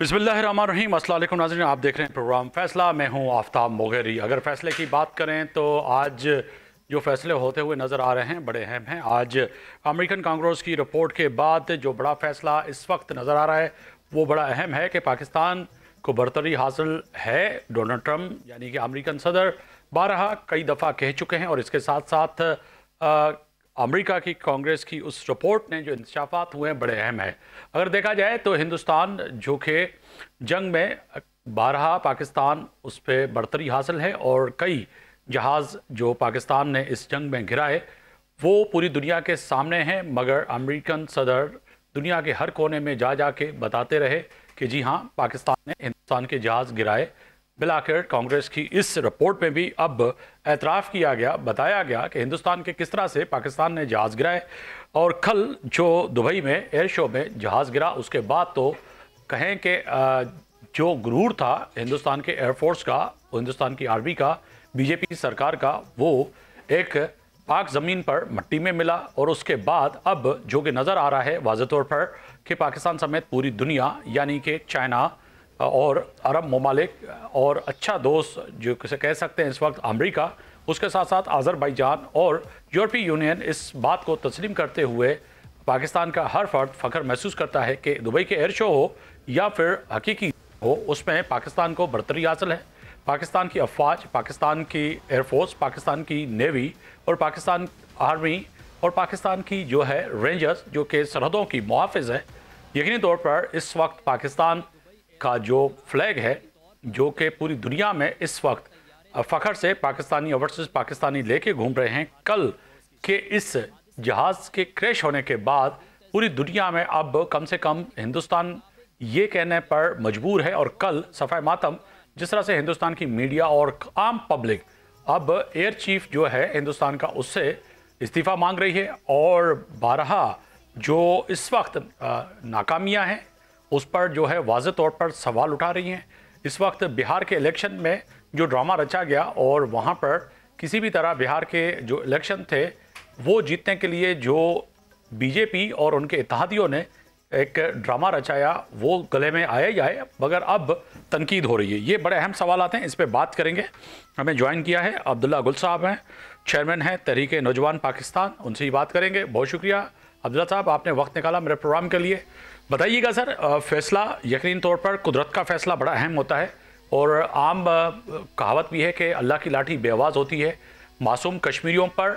बिस्मिल्लाहिर्रहमानिर्रहीम। अस्सलाम वालेकुम नाज़रीन, आप देख रहे हैं प्रोग्राम फैसला। मैं हूं आफ्ताब मोगेरी। अगर फैसले की बात करें तो आज जो फैसले होते हुए नज़र आ रहे हैं बड़े अहम हैं। आज अमेरिकन कांग्रेस की रिपोर्ट के बाद जो बड़ा फैसला इस वक्त नज़र आ रहा है वो बड़ा अहम है कि पाकिस्तान को बरतरी हासिल है। डोनाल्ड ट्रंप यानी कि अमेरिकन सदर बारहा कई दफ़ा कह चुके हैं और इसके साथ साथ अमेरिका की कांग्रेस की उस रिपोर्ट ने जो इंकशाफात हुए हैं बड़े अहम है। अगर देखा जाए तो हिंदुस्तान जो कि जंग में बारहा पाकिस्तान उस पर बरतरी हासिल है और कई जहाज़ जो पाकिस्तान ने इस जंग में गिराए वो पूरी दुनिया के सामने हैं, मगर अमेरिकन सदर दुनिया के हर कोने में जा जा के बताते रहे कि जी हाँ, पाकिस्तान ने हिंदुस्तान के जहाज़ गिराए। बिलाखिर कांग्रेस की इस रिपोर्ट में भी अब एतराफ़ किया गया, बताया गया कि हिंदुस्तान के किस तरह से पाकिस्तान ने जहाज़ गिराए। और कल जो दुबई में एयर शो में जहाज़ गिरा उसके बाद तो कहें कि जो गुरूर था हिंदुस्तान के एयरफोर्स का, हिंदुस्तान की आर्मी का, बीजेपी सरकार का, वो एक पाक ज़मीन पर मट्टी में मिला। और उसके बाद अब जो कि नज़र आ रहा है वाज़े तौर पर कि पाकिस्तान समेत पूरी दुनिया यानी कि चाइना और अरब ममालिक और अच्छा दोस्त जो किसे कह सकते हैं इस वक्त अमेरिका, उसके साथ साथ अज़रबैजान और यूरोपीय यूनियन इस बात को तस्लीम करते हुए पाकिस्तान का हर फर्द फ़ख्र महसूस करता है कि दुबई के एयर शो हो या फिर हकीकी हो, उसमें पाकिस्तान को बरतरी हासिल है। पाकिस्तान की अफवाज, पाकिस्तान की एयरफोर्स, पाकिस्तान की नेवी और पाकिस्तान आर्मी और पाकिस्तान की जो है रेंजर्स जो कि सरहदों की मुहाफ़िज़ है। यकीनी तौर पर इस वक्त पाकिस्तान का जो फ्लैग है जो कि पूरी दुनिया में इस वक्त फ़ख्र से पाकिस्तानी वर्सेस पाकिस्तानी लेके घूम रहे हैं। कल के इस जहाज़ के क्रैश होने के बाद पूरी दुनिया में अब कम से कम हिंदुस्तान ये कहने पर मजबूर है और कल सफ़ाए मातम जिस तरह से हिंदुस्तान की मीडिया और आम पब्लिक अब एयर चीफ जो है हिंदुस्तान का उससे इस्तीफ़ा मांग रही है और बारहा जो इस वक्त नाकामियाँ हैं उस पर जो है वाज़े तौर पर सवाल उठा रही हैं। इस वक्त बिहार के इलेक्शन में जो ड्रामा रचा गया और वहाँ पर किसी भी तरह बिहार के जो इलेक्शन थे वो जीतने के लिए जो बीजेपी और उनके इत्तेहादियों ने एक ड्रामा रचाया वो गले में आया ही आया, मगर अब तनकीद हो रही है। ये बड़े अहम सवाल आते हैं, इस पर बात करेंगे। हमें ज्वाइन किया है अब्दुल्ला गुल साहब हैं, चेयरमैन हैं तहरीक नौजवान पाकिस्तान, उनसे ही बात करेंगे। बहुत शुक्रिया अब्दुल्ला साहब, आपने वक्त निकाला मेरे प्रोग्राम के लिए। बताइएगा सर, फैसला यकीन तौर पर कुदरत का फैसला बड़ा अहम होता है और आम कहावत भी है कि अल्लाह की लाठी बेआवाज़ होती है। मासूम कश्मीरियों पर,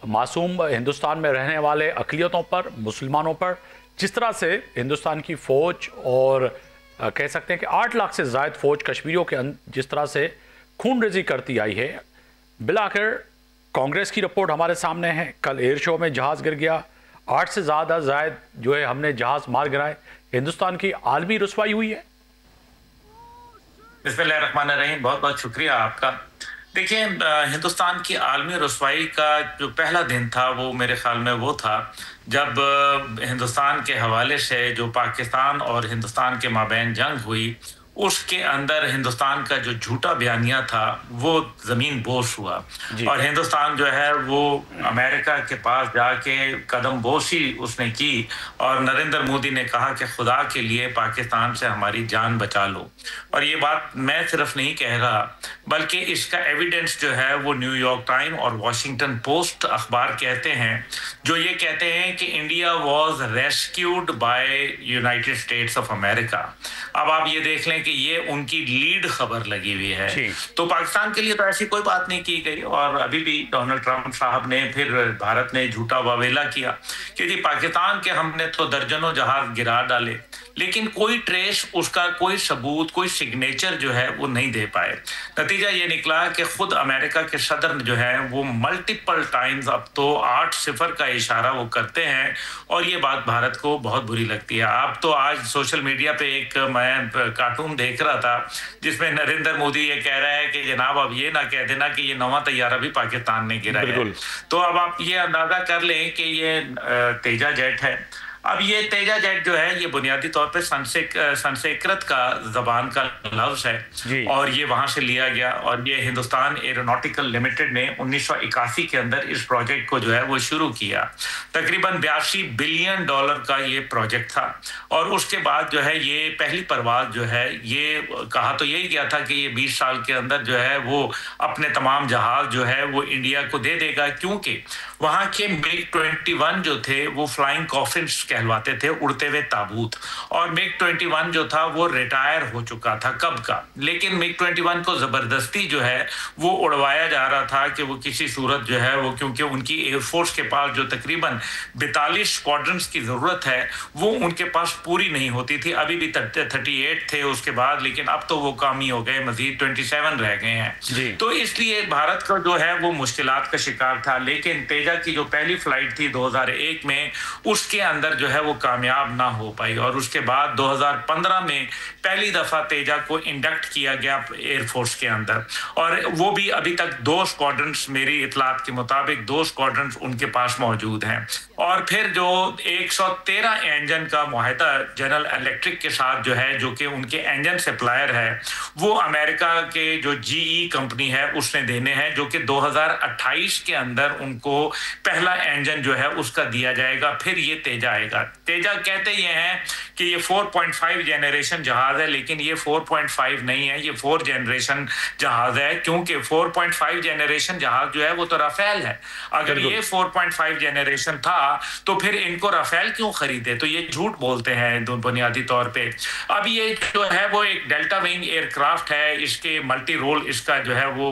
मासूम हिंदुस्तान में रहने वाले अक़लियतों पर, मुसलमानों पर जिस तरह से हिंदुस्तान की फ़ौज और कह सकते हैं कि 8 लाख से ज़ायद फ़ौज कश्मीरियों के जिस तरह से खून रेजी करती आई है। बिलाखिर कांग्रेस की रिपोर्ट हमारे सामने है। कल एयर शो में जहाज़ गिर गया, 8 से ज़्यादा जायद जो है हमने जहाज़ मार गिराए। हिंदुस्तान की आलमी रुसवाई हुई है। बिस्मिल्लाहिर्रहमानिर्रहीम, बहुत बहुत शुक्रिया आपका। देखिए, हिंदुस्तान की आलमी रुसवाई का जो पहला दिन था वो मेरे ख्याल में वो था जब हिंदुस्तान के हवाले से जो पाकिस्तान और हिंदुस्तान के माबैन जंग हुई उसके अंदर हिंदुस्तान का जो झूठा बयानिया था वो ज़मीन बोश हुआ और हिंदुस्तान जो है वो अमेरिका के पास जाके कदम बोशी उसने की और नरेंद्र मोदी ने कहा कि खुदा के लिए पाकिस्तान से हमारी जान बचा लो। और ये बात मैं सिर्फ नहीं कह रहा बल्कि इसका एविडेंस जो है वो न्यूयॉर्क टाइम और वॉशिंगटन पोस्ट अखबार कहते हैं, जो ये कहते हैं कि India was rescued bye United states of America. अब आप ये देख लें कि ये उनकी लीड खबर लगी हुई है। तो पाकिस्तान के लिए तो ऐसी कोई बात नहीं की गई और अभी भी डोनाल्ड ट्रंप साहब ने फिर भारत ने झूठा वावेला किया कि जी पाकिस्तान के हमने तो दर्जनों जहाज गिरा डाले, लेकिन कोई ट्रेस, उसका कोई सबूत, कोई सिग्नेचर जो है वो नहीं दे पाए। नतीजा ये निकला कि खुद अमेरिका के सदर जो है वो मल्टीपल टाइम्स अब तो 8-0 का इशारा वो करते हैं और ये बात भारत को बहुत बुरी लगती है। आप तो आज सोशल मीडिया पे एक मैं कार्टून देख रहा था जिसमें नरेंद्र मोदी ये कह रहा है कि जनाब अब ये ना कह देना कि ये नवा तैयारा भी पाकिस्तान ने गिराया है। तो अब आप ये अंदाजा कर लें कि ये तेजा जेट है अब ये तेजा जेट जो है ये बुनियादी तौर पे संस्कृत का जबान का लफ्ज है और ये वहां से लिया गया और ये हिंदुस्तान एरोनॉटिकल लिमिटेड ने 1981 के अंदर इस प्रोजेक्ट को जो है वो शुरू किया। तकरीबन 82 बिलियन डॉलर का ये प्रोजेक्ट था और उसके बाद जो है ये पहली परवाज जो है ये कहा तो यही गया था कि ये 20 साल के अंदर जो है वो अपने तमाम जहाज जो है वो इंडिया को दे देगा, क्योंकि वहां के मिग 21 जो थे वो फ्लाइंग कॉफिन्स कहलवाते थे, उड़ते हुए ताबूत। और मिग 21 जो था वो रिटायर हो चुका था कब का, लेकिन मिग 21 को जबरदस्ती जो है वो उड़वाया जा रहा था कि वो किसी सूरत जो है वो, क्योंकि उनकी एयरफोर्स के पास जो तकरीबन 42 स्क्वाड्रंस की जरूरत है वो उनके पास पूरी नहीं होती थी। अभी भी 38 थे उसके बाद, लेकिन अब तो वो कम ही हो गए, मजीद 27 रह गए हैं। तो इसलिए भारत का जो है वो मुश्किलात का शिकार था। लेकिन तेजा की जो पहली फ्लाइट थी 2001 में, उसके अंदर जो है वो कामयाब ना हो पाई और उसके बाद 2015 में पहली दफा तेजा को इंडक्ट किया गया एयरफोर्स के अंदर, और वो भी अभी तक 2 स्क्वाड्रंस, मेरी इतलात के मुताबिक 2 स्क्वाड्रंस उनके पास मौजूद हैं। और फिर जो 113 इंजन का मुआहदा जनरल इलेक्ट्रिक के साथ जो है, जो कि उनके इंजन सप्लायर है, वो अमेरिका के जो GE कंपनी है उसने देने हैं, जो कि 2028 के अंदर उनको पहला इंजन जो है उसका दिया जाएगा। फिर ये तेजा आएगा। तेजा कहते ये हैं कि ये 4.5 जनरेशन जहाज है, लेकिन ये 4.5 नहीं है, ये 4 जनरेशन जहाज है, क्योंकि 4.5 जनरेशन जहाज जो है वो तो राफेल है। अगर ये 4.5 जनरेशन था तो फिर इनको राफेल क्यों खरीदे? तो ये झूठ बोलते हैं बुनियादी तौर पे। अब ये जो है वो एक डेल्टा विंग एयरक्राफ्ट है, इसके मल्टी रोल इसका जो है वो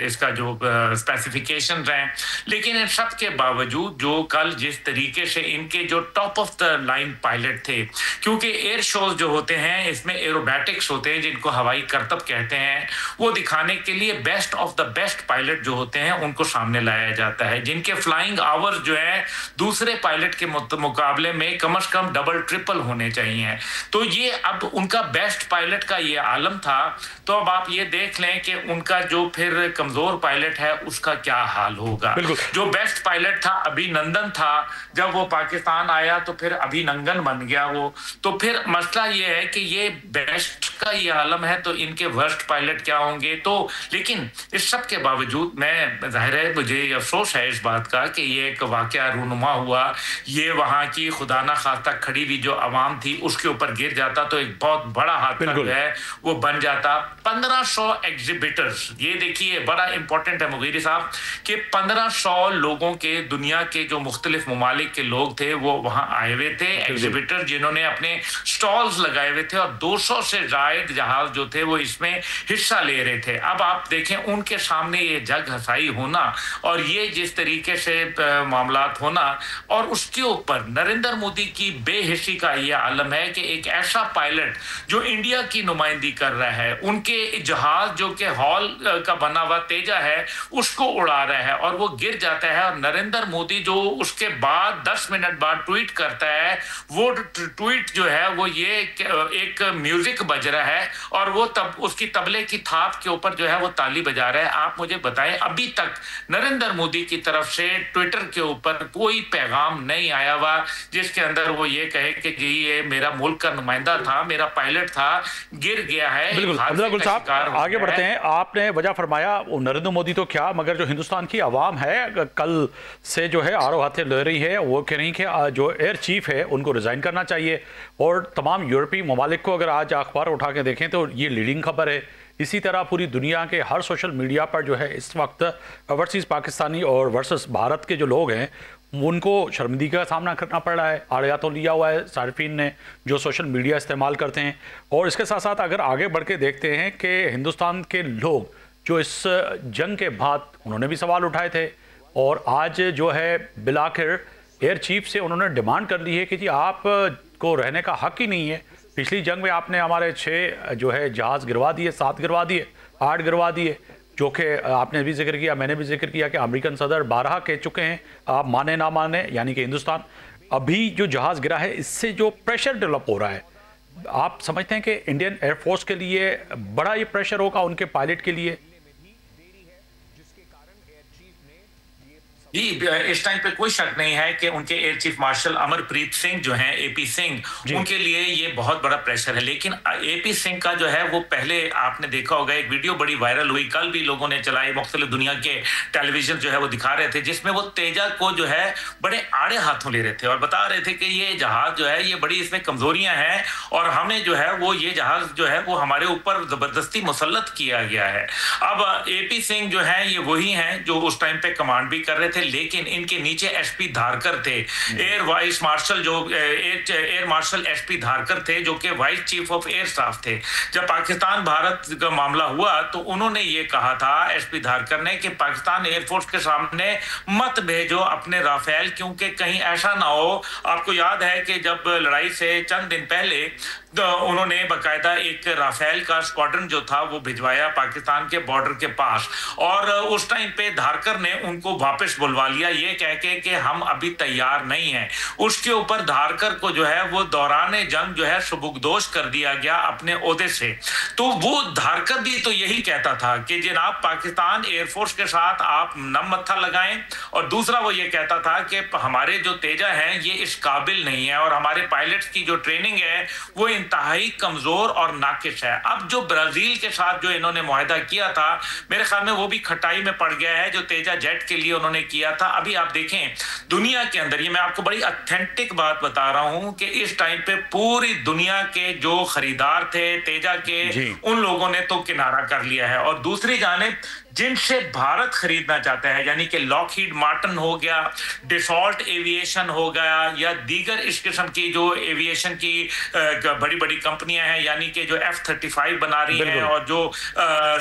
इसका जो स्पेसिफिकेशन हैं, लेकिन इन सब के बावजूद जो कल जिस तरीके से इनके जो top of the line pilot थे, क्योंकि एयर शोज जो होते हैं इसमें एरोबैटिक्स होते हैं जिनको हवाई करतब कहते हैं, वो दिखाने के लिए best of the best pilot जो होते हैं उनको सामने लाया जाता है, जिनके फ्लाइंग आवर्स जो है दूसरे पायलट के मुकाबले में कम से कम डबल ट्रिपल होने चाहिए। तो ये अब उनका बेस्ट पायलट का ये आलम था। तो अब आप ये देख लें कि उनका जो फिर कमजोर पायलट है उसका क्या हाल होगा। जो बेस्ट पायलट था अभिनंदन था, जब वो पाकिस्तान आया तो फिर अभिनंदन बन गया वो। तो फिर मसला ये है कि ये बेस्ट का ये आलम है तो इनके वर्स्ट पायलट क्या होंगे। तो लेकिन इस सब के बावजूद मैं जाहिर है मुझे अफसोस है इस बात का कि ये एक वाकया रूनुमा हुआ, ये वहां की खुदा ना खास्ता खड़ी हुई जो आवाम थी उसके ऊपर गिर जाता तो एक बहुत बड़ा हादसा जो है वो बन जाता। 1500 एग्जिबिटर्स, ये देखिए बड़ा इंपॉर्टेंट है मुगीरी साहब कि 1500 लोगों के, दुनिया के जो मुख्तलिफ ममालिक के लोग थे वो वहां आए हुए थे, एग्जिबिटर जिन्होंने अपने स्टॉल्स लगाए हुए थे और 200 से जायद जहाज जो थे वो इसमें हिस्सा ले रहे थे। अब आप देखें उनके सामने ये जग हसाई होना और ये जिस तरीके से मामलात होना, और उसके ऊपर नरेंद्र मोदी की बेहिसी का ये आलम है कि एक ऐसा पायलट जो इंडिया की नुमाइंदगी कर रहा है, उनके जहाज जो कि हॉल का बना हुआ तेजा है उसको उड़ा रहा है और वो गिर जाता है, और नरेंद्र मोदी जो उसके बाद 10 मिनट बाद ट्वीट करता है, वो ट्वीट जो है वो ये एक म्यूजिक बज रहा है और वो तब उसकी तबले की थाप के ऊपर जो है वो ताली बजा रहा है। आप मुझे बताएं अभी तक नरेंद्र मोदी की तरफ से ट्विटर के ऊपर कोई पैगाम नहीं आया हुआ जिसके अंदर वो ये कहे कि जी ये मेरा मुल्क का नुमाइंदा था, मेरा पायलट था, गिर गया है। बिल्कुल अब्दुल्ला गुल साहब आगे बढ़ते हैं। आपने वजह फरमाया वो नरेंद्र मोदी तो क्या, मगर जो हिंदुस्तान की आवाम है कल से जो है आरो हाथे ले रही है, वो कह रही कि जो एयर चीफ है उनको रिजाइन करना चाहिए। और तमाम यूरोपीय ममालिक को अगर आज अखबार उठा के देखें तो ये लीडिंग खबर है। इसी तरह पूरी दुनिया के हर सोशल मीडिया पर जो है इस वक्त ओवरसीज़ पाकिस्तानी और वर्सेस भारत के जो लोग हैं उनको शर्मिंदगी का सामना करना पड़ रहा है। आड़िया तो लिया हुआ है सार्फिन ने जो सोशल मीडिया इस्तेमाल करते हैं। और इसके साथ साथ अगर आगे बढ़ के देखते हैं कि हिंदुस्तान के लोग जो इस जंग के बाद उन्होंने भी सवाल उठाए थे और आज जो है बिलाखिर एयर चीफ से उन्होंने डिमांड कर ली है कि जी आप को रहने का हक ही नहीं है। पिछली जंग में आपने हमारे 6 जो है जहाज़ गिरवा दिए, 7 गिरवा दिए, 8 गिरवा दिए, जो कि आपने भी जिक्र किया, मैंने भी जिक्र किया कि अमेरिकन सदर 12 कह चुके हैं, आप माने ना माने, यानी कि हिंदुस्तान अभी जो जहाज़ गिरा है इससे जो प्रेशर डेवलप हो रहा है, आप समझते हैं कि इंडियन एयरफोर्स के लिए बड़ा ये प्रेशर होगा उनके पायलट के लिए? जी, इस टाइम पे कोई शक नहीं है कि उनके air chief marshal Amarpreet Singh जो हैं, एपी सिंह, उनके लिए ये बहुत बड़ा प्रेशर है। लेकिन एपी सिंह का जो है वो पहले आपने देखा होगा, एक वीडियो बड़ी वायरल हुई, कल भी लोगों ने चलाई, मुख्तलिफ दुनिया के टेलीविजन जो है वो दिखा रहे थे, जिसमें वो तेजा को जो है बड़े आड़े हाथों ले रहे थे और बता रहे थे कि ये जहाज जो है ये बड़ी इसमें कमजोरियां हैं और हमें जो है वो ये जहाज जो है वो हमारे ऊपर जबरदस्ती मुसल्लत किया गया है। अब एपी सिंह जो है ये वही हैं जो उस टाइम पे कमांड भी कर रहे थे, लेकिन इनके नीचे एसपी धारकर थे, एयर वाइस मार्शल जो एयर मार्शल एसपी धारकर थे, जो कि vice chief of air staff थे। जब पाकिस्तान भारत का मामला हुआ तो उन्होंने ये कहा था एसपी धारकर ने कि पाकिस्तान एयरफोर्स के सामने मत भेजो अपने राफेल, क्योंकि कहीं ऐसा ना हो। आपको याद है कि जब लड़ाई से चंद दिन पहले तो उन्होंने बकायदा एक राफेल का स्क्वाड्रन जो था वो भिजवाया पाकिस्तान के बॉर्डर के पास, और उस टाइम पे धारकर ने उनको वापस बुलवा लिया ये कह के कि हम अभी तैयार नहीं हैं। उसके ऊपर धारकर को जो है वो दौरान जंग जो है सुबुकदोश कर दिया गया अपने ओहदे से। तो वो धारकर भी तो यही कहता था कि जनाब पाकिस्तान एयरफोर्स के साथ आप नम मत्था लगाएं, और दूसरा वो ये कहता था कि हमारे जो तेजा हैं ये इस काबिल नहीं है और हमारे पायलट्स की जो ट्रेनिंग है वो इंतहाई कमजोर और नाकिस है। अब जो ब्राजील के साथ जो इन्होंने मुआहदा किया था, मेरे ख्याल में वो भी खटाई में पड़ गया है, जो तेजा जेट के लिए उन्होंने किया था। अभी आप देखें दुनिया के अंदर, ये मैं आपको बड़ी ऑथेंटिक बात बता रहा हूं कि इस टाइम पे पूरी दुनिया के जो खरीदार थे तेजा के, उन लोगों ने तो किनारा कर लिया है, और दूसरी जानिब जिनसे भारत खरीदना चाहता है, यानी कि लॉकहीड मार्टिन हो गया, डिसॉल्ट एविएशन हो गया, या दीगर इस किस्म की जो एविएशन की बड़ी बड़ी कंपनियां हैं, यानी कि जो F-35 बना रही हैं और जो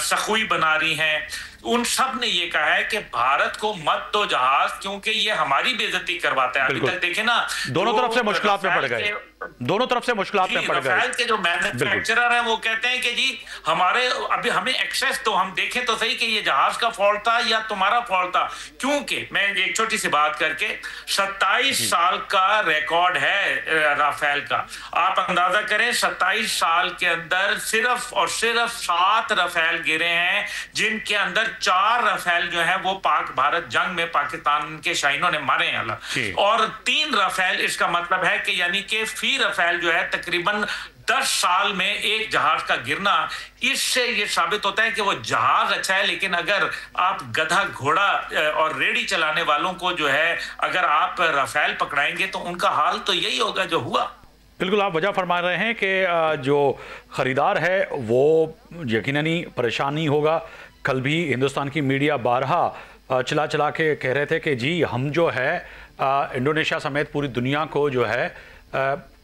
सखुई बना रही हैं, उन सब ने ये कहा है कि भारत को मत दो जहाज, क्योंकि ये हमारी बेइज्जती करवाता है। अभी तक देखे ना, दोनों तरफ से मुश्किलात में पड़ गए, दोनों तरफ से मुश्किलात में पड़ गए। राफेल के जो मैन्युफैक्चरर हैं वो कहते हैं कि जी हमारे अभी हमें एक्सेस, तो हम देखें तो सही कि ये जहाज का फॉल्ट था या तुम्हारा फॉल्ट था। क्योंकि मैं एक छोटी सी बात करके, 27 साल का रिकॉर्ड है राफेल का। आप अंदाजा करें 27 साल के अंदर सिर्फ और सिर्फ 7 राफेल गिरे हैं, जिनके अंदर 4 राफेल जो है वो पाक भारत जंग में पाकिस्तान के शाहीनों ने मारे हैं अलग, और 3 राफेल। इसका मतलब है कि यानी कि फी राफेल जो है तकरीबन 10 साल में एक जहाज का गिरना। इससे ये साबित होता है कि वो जहाज अच्छा है, लेकिन अगर आप गधा घोड़ा और रेडी चलाने वालों को जो है अगर आप राफेल पकड़ाएंगे तो उनका हाल तो यही होगा जो हुआ। बिल्कुल आप वजह फरमा रहे हैं कि जो खरीदार है वो यकीनन ही परेशानी होगा। कल भी हिंदुस्तान की मीडिया बारहा चला चला के कह रहे थे कि जी हम जो है इंडोनेशिया समेत पूरी दुनिया को जो है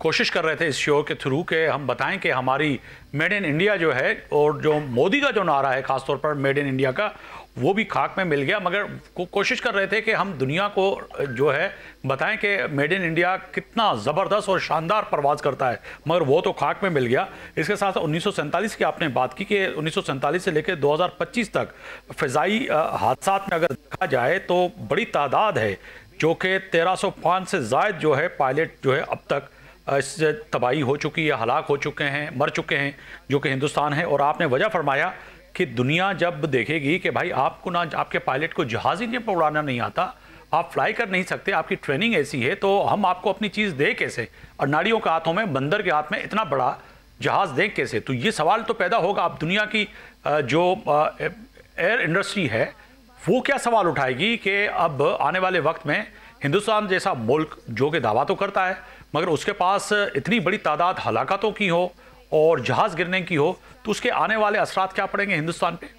कोशिश कर रहे थे इस शो के थ्रू के हम बताएं कि हमारी मेड इन इंडिया जो है, और जो मोदी का जो नारा है खासतौर पर मेड इन इंडिया का, वो भी खाक में मिल गया। मगर कोशिश कर रहे थे कि हम दुनिया को जो है बताएं कि मेड इन इंडिया कितना ज़बरदस्त और शानदार परवाज़ करता है, मगर वो तो खाक में मिल गया। इसके साथ 1947 की आपने बात की कि 1947 से लेकर 2025 तक फ़िज़ाई हादसात में अगर देखा जाए तो बड़ी तादाद है, जो कि 1305 से ज़ायद जो है पायलट जो है अब तक इससे तबाही हो चुकी है, हलाक हो चुके हैं, मर चुके हैं, जो कि हिंदुस्तान है। और आपने वजह फरमाया कि दुनिया जब देखेगी कि भाई आपको ना आपके पायलट को जहाज़ ही पर उड़ाना नहीं आता, आप फ्लाई कर नहीं सकते, आपकी ट्रेनिंग ऐसी है, तो हम आपको अपनी चीज़ दे कैसे, और नाड़ियों के हाथों में, बंदर के हाथ में इतना बड़ा जहाज़ दें कैसे। तो ये सवाल तो पैदा होगा। आप दुनिया की जो एयर इंडस्ट्री है वो क्या सवाल उठाएगी कि अब आने वाले वक्त में हिंदुस्तान जैसा मुल्क जो कि दावा तो करता है, मगर उसके पास इतनी बड़ी तादाद हलाकतों की हो और जहाज़ गिरने की हो, तो उसके आने वाले असरात क्या पड़ेंगे हिंदुस्तान पे?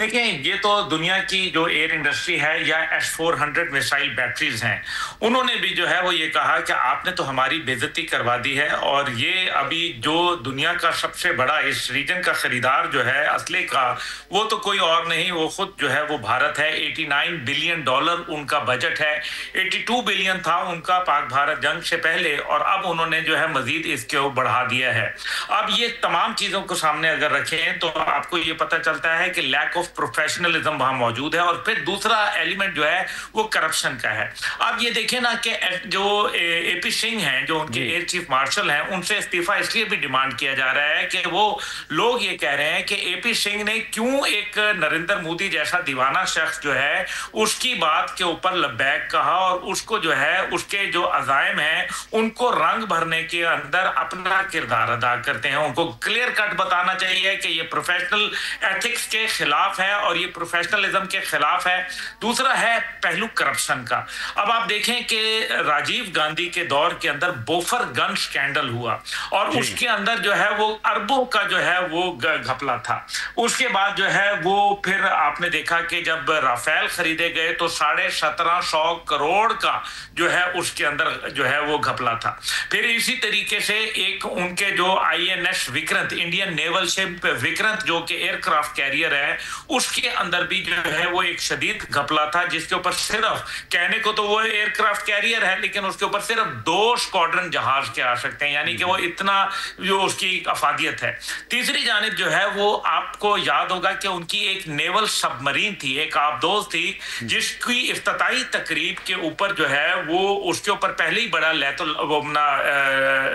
देखिए, ये तो दुनिया की जो एयर इंडस्ट्री है या S-400 मिसाइल बैटरीज हैं, उन्होंने भी जो है वो ये कहा कि आपने तो हमारी बेइज्जती करवा दी है, और ये अभी जो दुनिया का सबसे बड़ा इस रीजन का खरीदार जो है असले का, वो तो कोई और नहीं, वो खुद जो है वो भारत है। $89 बिलियन उनका बजट है, 82 बिलियन था उनका पाक भारत जंग से पहले, और अब उन्होंने जो है मजीद इसको बढ़ा दिया है। अब ये तमाम चीज़ों को सामने अगर रखें तो आपको ये पता चलता है कि लैक ऑफ ऑफ प्रोफेशनलिज्म वहां मौजूद है, और फिर दूसरा एलिमेंट जो है वो करप्शन का है। आप ये देखें ना कि जो एपी सिंह हैं, जो उनके एयर चीफ मार्शल हैं, उनसे इस्तीफा इसलिए भी डिमांड किया जा रहा है कि वो लोग ये कह रहे हैं कि एपी सिंह ने क्यों एक नरेंद्र मोदी जैसा दीवाना शख्स जो है उसकी बात के ऊपर लब्बैक कहा, और उसको जो है उसके जो अजायम हैं उनको रंग भरने के अंदर अपना किरदार अदा करते हैं। उनको क्लियर कट बताना चाहिए कि ये प्रोफेशनल एथिक्स के खिलाफ है और ये प्रोफेशनलिज्म के खिलाफ है। दूसरा है पहलू करप्शन का। अब आप देखें कि राजीव गांधी के दौर के अंदर बोफर गन स्कैंडल हुआ और उसके अंदर जो है वो अरबों का जो है वो घपला था। उसके बाद जो है वो फिर आपने देखा कि जब राफेल खरीदे गए तो 1750 करोड़ का जो है उसके अंदर जो है वो घपला था। फिर इसी तरीके से एक उनके जो INS Vikrant, Indian naval ship Vikrant जो कि एयरक्राफ्ट कैरियर है, उसके अंदर भी जो है वो एक शदीद घपला था, जिसके ऊपर सिर्फ कहने को तो वो एयरक्राफ्ट कैरियर है लेकिन उसके ऊपर सिर्फ 2 स्क्वाड्रन जहाज के आ सकते हैं, यानी कि वो इतना जो उसकी अफादियत है। तीसरी जानिब जो है वो आपको याद होगा कि उनकी एक नेवल सबमरीन थी, एक आबदोज थी, जिसकी इफ्तिताई तकरीब के ऊपर जो है वो उसके ऊपर पहले ही बड़ा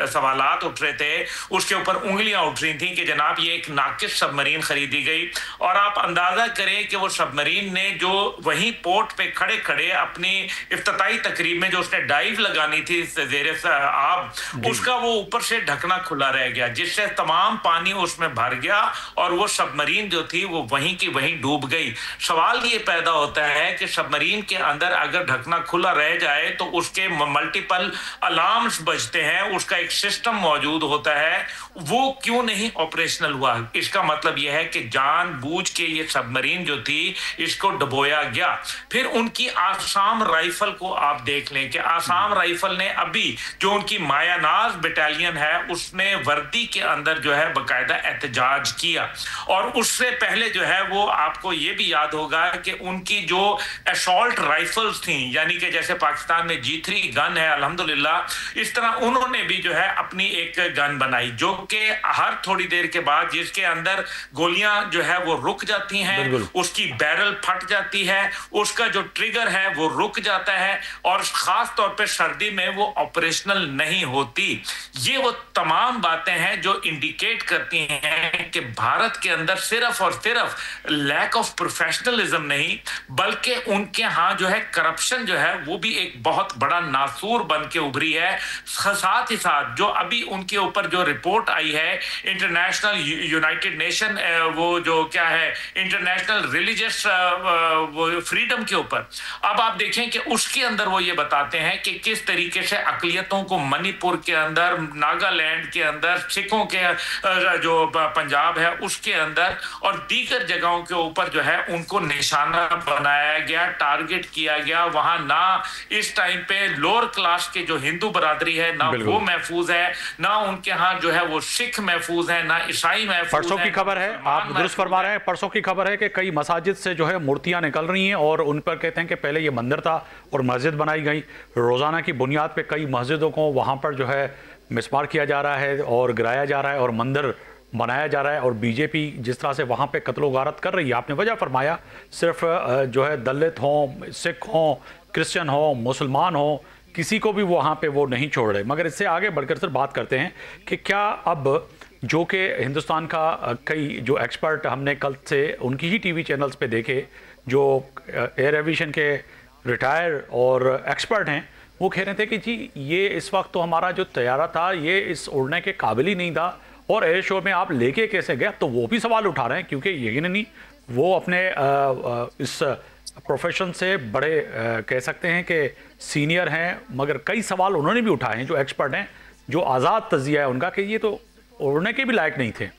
सवालात उठ रहे थे, उसके ऊपर उंगलियां उठ रही थी कि जनाब ये एक नाकिस सबमरीन खरीदी गई। और आप अंदाजा करें कि वो सबमरीन ने जो वहीं पोर्ट पे खड़े खड़े अपनी इफ्तिताई तकरीब में जो उसने डाइव लगानी थी ज़ेरे आब, उसका वो ऊपर से ढकना खुला रह गया, जिससे तमाम पानी उसमें भर गया और वो सबमरीन जो थी वो वहीं की वहीं डूब गई। सवाल ये पैदा होता है कि सबमरीन के अंदर अगर ढकना खुला रह जाए तो उसके मल्टीपल अलार्म्स बजते हैं, उसका एक सिस्टम मौजूद होता है, वो क्यों नहीं ऑपरेशनल हुआ? इसका मतलब यह है कि जानबूझ के ये सबमरीन जो थी इसको डुबोया गया। फिर उनकी आसाम राइफल को आप देख लें कि आसाम राइफल ने अभी जो उनकी मायानाज बटालियन है उसने वर्दी के अंदर जो है बकायदा एहतजाज किया। और उससे पहले जो है वो आपको ये भी याद होगा कि उनकी जो असॉल्ट राइफल्स थी, यानी कि जैसे पाकिस्तान में G3 गन है अल्हम्दुलिल्लाह, इस तरह उन्होंने भी जो है अपनी एक गन बनाई जो कि हर थोड़ी देर के बाद जिसके अंदर गोलियां जो है वो रुक जाती हैं, उसकी बैरल फट जाती है, उसका जो ट्रिगर है वो रुक जाता है और खास तौर पे सर्दी में वो ऑपरेशनल नहीं होती। ये वो तमाम बातें हैं जो इंडिकेट करती हैं कि भारत के अंदर सिर्फ और सिर्फ लैक ऑफ प्रोफेशनलिज्म नहीं बल्कि उनके यहाँ जो है करप्शन जो है वो भी एक बहुत बड़ा नासूर बन के उभरी है। साथ ही साथ जो अभी उनके ऊपर जो रिपोर्ट आई है इंटरनेशनल यूनाइटेड नेशन वो जो क्या है इंटरनेशनल रिलीजियस वो फ्रीडम के ऊपर, अब आप देखें कि उसके अंदर वो ये बताते हैं कि किस तरीके से अकलियतों को मणिपुर के अंदर, नागालैंड के अंदर, सिखों के जो पंजाब है उसके अंदर और दीगर जगहों के ऊपर जो है उनको निशाना बनाया गया, टारगेट किया गया। वहां ना इस टाइम पे लोअर क्लास के जो हिंदू बरादरी है ना वो महफूज है, ना उनके यहाँ जो है वो सिख महफूज है, ना ईसाई महफूज है। परसों की खबर है, आप दुरुस्त फरमा रहे हैं, परसों की खबर है कि कई मसाजिद से जो है मूर्तियां निकल रही हैं और उन पर कहते हैं कि पहले ये मंदिर था और मस्जिद बनाई गई, रोजाना की बुनियाद पे कई मस्जिदों को वहां पर जो है मिसमार किया जा रहा है और गिराया जा रहा है और मंदिर बनाया जा रहा है। और बीजेपी जिस तरह से वहाँ पे कत्लो गारत कर रही है, आपने वजह फरमाया, सिर्फ जो है दलित हों, सिख हों, क्रिश्चियन हों, मुसलमान हों, किसी को भी वहाँ पे वो नहीं छोड़ रहे। मगर इससे आगे बढ़कर सर बात करते हैं कि क्या अब जो कि हिंदुस्तान का कई जो एक्सपर्ट हमने कल से उनकी ही TV चैनल्स पे देखे जो एयर एविएशन के रिटायर और एक्सपर्ट हैं, वो कह रहे थे कि जी ये इस वक्त तो हमारा जो तैयारा था ये इस उड़ने के काबिल ही नहीं था और एयर शो में आप लेके कैसे गए? तो वो भी सवाल उठा रहे हैं क्योंकि यकीनन वो अपने इस प्रोफेशन से बड़े कह सकते हैं कि सीनियर हैं, मगर कई सवाल उन्होंने भी उठाए हैं जो एक्सपर्ट हैं, जो आज़ाद तजिया है उनका कि ये तो उड़ने के भी लायक नहीं थे।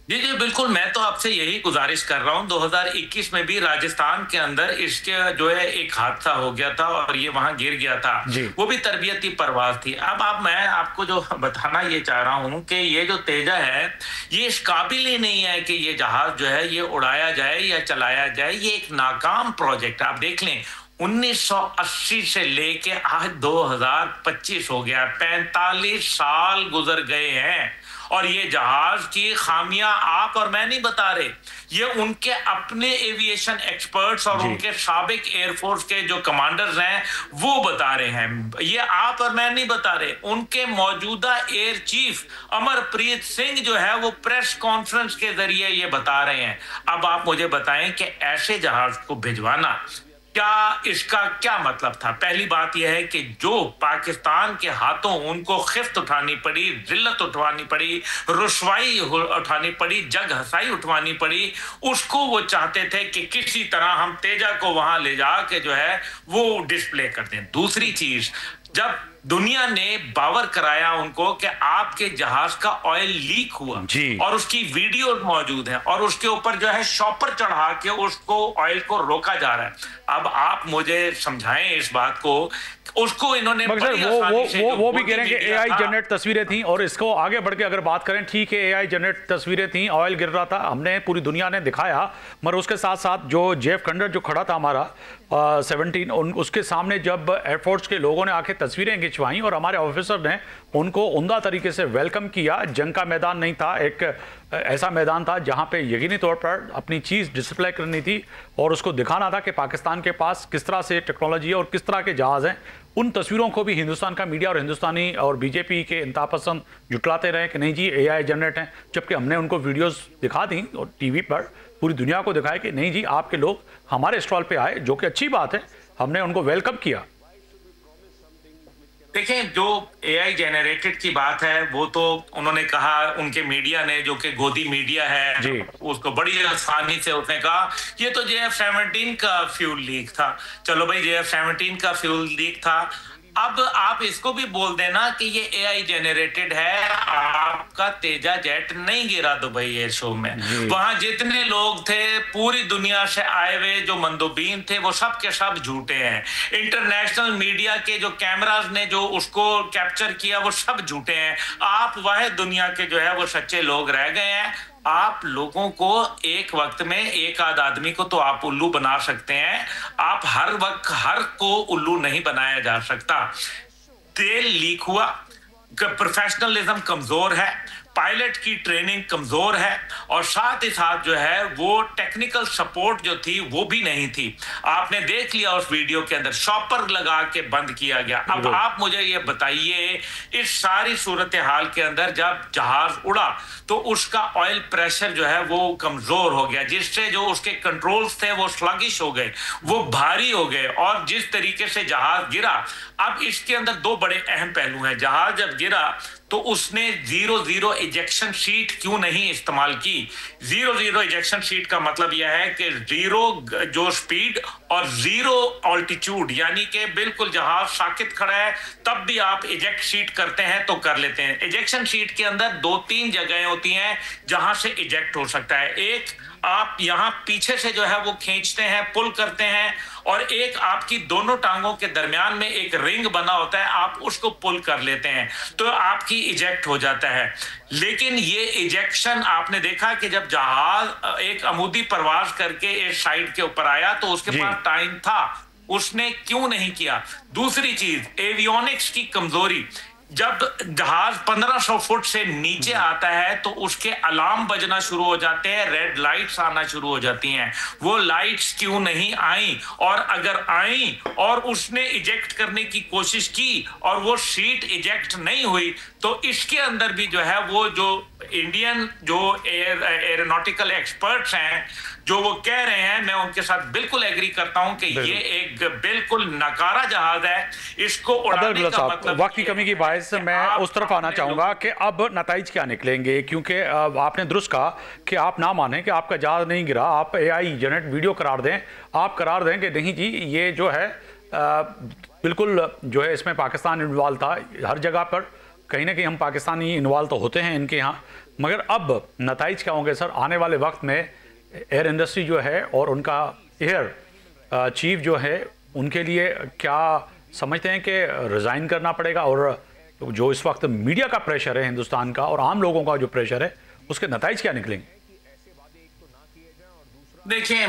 जी जी बिल्कुल, मैं तो आपसे यही गुजारिश कर रहा हूँ। 2021 में भी राजस्थान के अंदर इसके जो है एक हादसा हो गया था और ये वहां गिर गया था, वो भी तरबियती परवाज थी। अब मैं आपको जो बताना ये चाह रहा हूँ कि ये जो तेजा है ये इस काबिल ही नहीं है कि ये जहाज जो है ये उड़ाया जाए या चलाया जाए। ये एक नाकाम प्रोजेक्ट, आप देख लें 1980 से लेके आज 2025 हो गया, 45 साल गुजर गए हैं और ये जहाज की खामियां आप और मैं नहीं बता रहे, ये उनके अपने एविएशन एक्सपर्ट्स और उनके साबिक एयरफोर्स के जो कमांडर्स हैं वो बता रहे हैं। ये आप और मैं नहीं बता रहे, उनके मौजूदा एयर चीफ अमरप्रीत सिंह जो है वो प्रेस कॉन्फ्रेंस के जरिए ये बता रहे हैं। अब आप मुझे बताएं कि ऐसे जहाज को भिजवाना क्या, इसका क्या मतलब था? पहली बात यह है कि जो पाकिस्तान के हाथों उनको खिफ्त उठानी पड़ी, जिल्लत उठवानी पड़ी, रुसवाई उठानी पड़ी, जग हसाई उठवानी पड़ी, उसको वो चाहते थे कि किसी तरह हम तेजा को वहां ले जाके जो है वो डिस्प्ले कर दें। दूसरी चीज, जब दुनिया ने बावर कराया उनको कि आपके जहाज का ऑयल लीक हुआ और उसकी वीडियो मौजूद है और उसके ऊपर जो है शॉपर चढ़ा के उसको ऑयल को रोका जा रहा है, अब आप मुझे समझाएं इस बात को। उसको इन्होंने वो भी कह रहे हैं कि एआई जनरेट तस्वीरें थी। और इसको आगे बढ़ के अगर बात करें, ठीक है एआई जनरेट तस्वीरें थी, ऑयल गिर रहा था, हमने पूरी दुनिया ने दिखाया, मगर उसके साथ साथ जो जेफ खंडर जो खड़ा था हमारा 17 उसके सामने जब एयरफोर्स के लोगों ने आके तस्वीरें खिंचवाई और हमारे ऑफिसर ने उनको उम्दा तरीके से वेलकम किया। जंग का मैदान नहीं था, एक ऐसा मैदान था जहां पे यकीनी तौर पर अपनी चीज़ डिस्प्ले करनी थी और उसको दिखाना था कि पाकिस्तान के पास किस तरह से टेक्नोलॉजी है और किस तरह के जहाज़ हैं। उन तस्वीरों को भी हिंदुस्तान का मीडिया और हिंदुस्तानी और बीजेपी के इंतहापसंद जुटलाते रहे कि नहीं जी एआई जनरेट हैं, जबकि हमने उनको वीडियोस दिखा दी और टीवी पर पूरी दुनिया को दिखाया कि नहीं जी आपके लोग हमारे स्टॉल पे आए, जो कि अच्छी बात है, हमने उनको वेलकम किया। देखें, जो एआई जेनरेटेड की बात है वो तो उन्होंने कहा, उनके मीडिया ने जो कि गोदी मीडिया है उसको बड़ी आसानी से उसने कहा ये तो JF-17 का फ्यूल लीक था। चलो भाई, JF-17 का फ्यूल लीक था, अब आप इसको भी बोल देना कि ये एआई जेनरेटेड है। आपका तेजा जेट नहीं गिरा दुबई एयर शो में, वहां जितने लोग थे पूरी दुनिया से आए हुए जो मंदोबीन थे वो सब के सब झूठे हैं। इंटरनेशनल मीडिया के जो कैमराज ने जो उसको कैप्चर किया वो सब झूठे हैं। आप वाहिद दुनिया के जो है वो सच्चे लोग रह गए हैं। आप लोगों को एक वक्त में एक आध आदमी को तो आप उल्लू बना सकते हैं, आप हर वक्त हर को उल्लू नहीं बनाया जा सकता। तेल लीक हुआ, प्रोफेशनलिज्म कमजोर है, पायलट की ट्रेनिंग कमजोर है और साथ ही साथ जो है वो टेक्निकल सपोर्ट जो थी वो भी नहीं थी। आपने देख लिया उस वीडियो के अंदर शॉपर लगा के बंद किया गया। अब आप मुझे ये बताइए, इस सारी सूरत हाल के अंदर जब जहाज उड़ा तो उसका ऑयल प्रेशर जो है वो कमजोर हो गया, जिससे जो उसके कंट्रोल्स थे वो स्लगिश हो गए, वो भारी हो गए और जिस तरीके से जहाज गिरा। अब इसके अंदर दो बड़े अहम पहलू हैं। जहाज जब गिरा तो उसने 0-0 इजेक्शन शीट क्यों नहीं इस्तेमाल की? 0-0 इजेक्शन शीट का मतलब यह है कि 0 जो स्पीड और 0 ऑल्टीट्यूड, यानी कि बिल्कुल जहाज साकित खड़ा है तब भी आप इजेक्ट शीट करते हैं तो कर लेते हैं। इजेक्शन शीट के अंदर 2-3 जगहें होती हैं जहां से इजेक्ट हो सकता है। एक, आप यहां पीछे से जो है वो खींचते हैं, पुल करते हैं, और एक आपकी दोनों टांगों के दरमियान में एक रिंग बना होता है, आप उसको पुल कर लेते हैं तो आपकी इजेक्ट हो जाता है। लेकिन ये इजेक्शन आपने देखा कि जब जहाज एक अमूदी परवाज करके इस साइड के ऊपर आया तो उसके पास टाइम था, उसने क्यों नहीं किया? दूसरी चीज, एवियोनिक्स की कमजोरी। जब जहाज 1500 फुट से नीचे आता है तो उसके अलार्म बजना शुरू हो जाते हैं, रेड लाइट्स आना शुरू हो जाती हैं। वो लाइट्स क्यों नहीं आई? और अगर आई और उसने इजेक्ट करने की कोशिश की और वो शीट इजेक्ट नहीं हुई तो इसके अंदर भी जो है वो जो इंडियन जो एरोनॉटिकल एक्सपर्ट्स हैं जो वो कह रहे हैं, मैं उनके साथ बिल्कुल एग्री करता हूं कि ये एक बिल्कुल नकारा जहाज है। इसको उड़ाने का मतलब वक्त की कमी की बात से मैं उस तरफ आना चाहूंगा कि अब नताइज क्या निकलेंगे, क्योंकि आपने दुरुस्त कहा कि आप ना माने कि आपका जहाज नहीं गिरा, आप एआई जनरेट वीडियो करार दें, आप करार दें कि नहीं जी ये जो है बिल्कुल जो है इसमें पाकिस्तान इन्वॉल्व था। हर जगह पर कहीं ना कहीं हम पाकिस्तानी इन्वॉल्व तो होते हैं इनके यहाँ, मगर अब नताइज क्या होंगे सर? आने वाले वक्त में एयर इंडस्ट्री जो है और उनका एयर चीफ जो है उनके लिए क्या समझते हैं कि रिज़ाइन करना पड़ेगा? और जो इस वक्त मीडिया का प्रेशर है हिंदुस्तान का और आम लोगों का जो प्रेशर है, उसके नताइज क्या निकलेंगे? देखिए,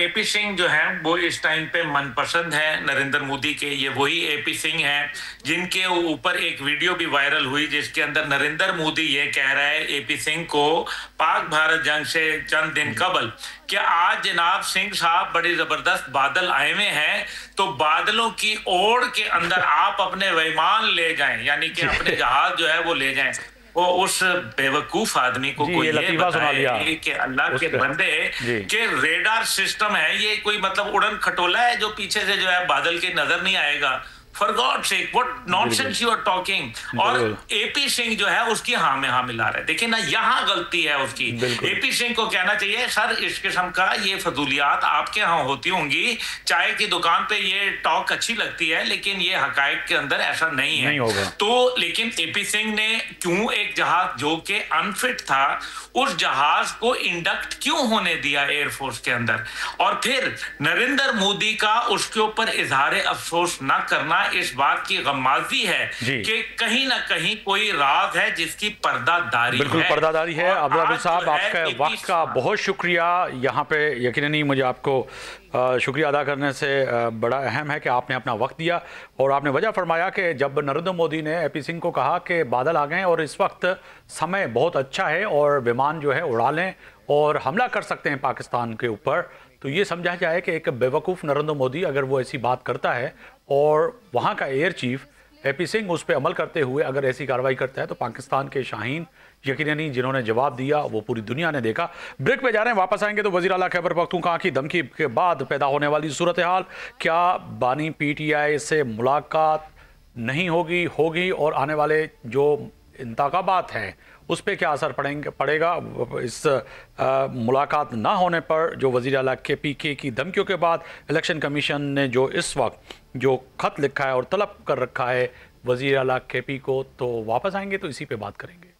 एपी सिंह जो है वो इस टाइम पे मनपसंद है नरेंद्र मोदी के। ये वही एपी सिंह हैं जिनके ऊपर एक वीडियो भी वायरल हुई जिसके अंदर नरेंद्र मोदी ये कह रहा है एपी सिंह को पाक भारत जंग से चंद दिन कबल कि आज जनाब सिंह साहब बड़ी जबरदस्त बादल आए हुए हैं, तो बादलों की ओड़ के अंदर आप अपने विमान ले जाएं, यानी कि अपने जहाज जो है वो ले जाएं। वो उस बेवकूफ आदमी को कोई ये बताए कि अल्लाह के बंदे के रेडार सिस्टम है ये कोई मतलब उड़न खटोला है जो पीछे से जो है बादल के नजर नहीं आएगा। For God's sake, what nonsense you are talking। और एपी सिंह जो है उसकी हाँ में हाँ मिला रहे। देखिए ना, यहाँ गलती है उसकी। एपी सिंह को कहना चाहिए सर इस किस्म का ये फजूलियात आपके यहाँ होती होंगी, चाय की दुकान पे ये टॉक अच्छी लगती है लेकिन ये हकायक के अंदर ऐसा नहीं है। तो लेकिन एपी सिंह ने क्यों एक जहाज जो कि अनफिट था उस जहाज को इंडक्ट क्यों होने दिया एयरफोर्स के अंदर, और फिर नरेंद्र मोदी का उसके ऊपर इजहार अफसोस न करना इस बात की गम्माजी है कि कहीं ना कहीं कोई राज है जिसकी पर्दादारी बिल्कुल है। पर्दादारी है। अब्दुल हबीब साहब, आपके वक्त का बहुत शुक्रिया। यहाँ पे यकीनन नहीं मुझे आपको शुक्रिया अदा करने से बड़ा अहम है कि आपने अपना वक्त दिया और आपने वजह फरमाया कि जब नरेंद्र मोदी ने एपी सिंह को कहा कि बादल आ गए और इस वक्त समय बहुत अच्छा है और विमान जो है उड़ा लें और हमला कर सकते हैं पाकिस्तान के ऊपर, तो ये समझा जाए कि एक बेवकूफ़ नरेंद्र मोदी अगर वो ऐसी बात करता है और वहाँ का एयर चीफ एपी सिंह उस पर अमल करते हुए अगर ऐसी कार्रवाई करता है तो पाकिस्तान के शाहीन यकीनन जिन्होंने जवाब दिया वो पूरी दुनिया ने देखा। ब्रेक पे जा रहे हैं, वापस आएंगे तो वज़ीर आला खैबर पख्तूनख्वा की धमकी के बाद पैदा होने वाली सूरत हाल, क्या बानी PTI से मुलाकात नहीं होगी और आने वाले जो इंतखाबात हैं उस पर क्या असर पड़ेगा इस मुलाकात ना होने पर, जो वज़ीर आला KPK की धमकियों के बाद इलेक्शन कमीशन ने जो इस वक्त जो खत लिखा है और तलब कर रखा है वज़ीर आला KP को, तो वापस आएंगे तो इसी पे बात करेंगे।